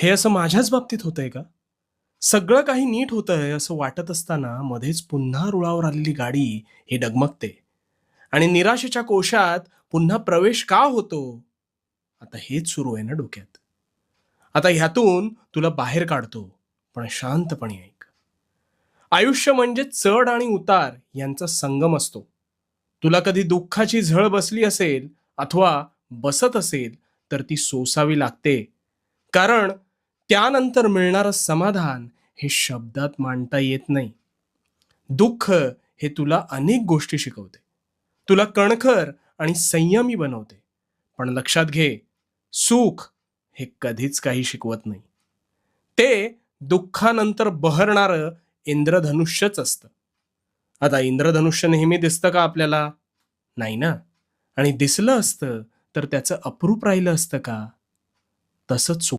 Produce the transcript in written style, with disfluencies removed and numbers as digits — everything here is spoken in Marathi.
हे असं माझ्याच बाबतीत होतंय का? सगळं काही नीट होतंय असं वाटत असताना मध्येच पुन्हा रुळावर आलेली गाडी ही डगमगते आणि निराशेच्या कोशात पुन्हा प्रवेश का होतो? आता हेच सुरू आहे ना डोक्यात. आता ह्यातून तुला बाहेर काढतो, पण शांतपणे ऐक. आयुष्य म्हणजे चढ आणि उतार यांचा संगम असतो. तुला कधी दुःखाची झळ बसली असेल अथवा बसत असेल, तर ती सोसावी लागते. कारण त्यानंतर मिळणारं समाधान हे शब्दात मांडता येत नाही. दुःख हे तुला अनेक गोष्टी शिकवते. तुला कणखर आणि संयमी बनवते. पण लक्षात घे, सुख हे कधीच काही शिकवत नाही. ते दुःखानंतर बहरणारं इंद्रधनुष्यच असतं. आता इंद्रधनुष्य नेहमी दिसतं का आपल्याला? नाही ना. आणि दिसलं असतं तर त्याचं अप्रूप राहिलं असतं का? तसंच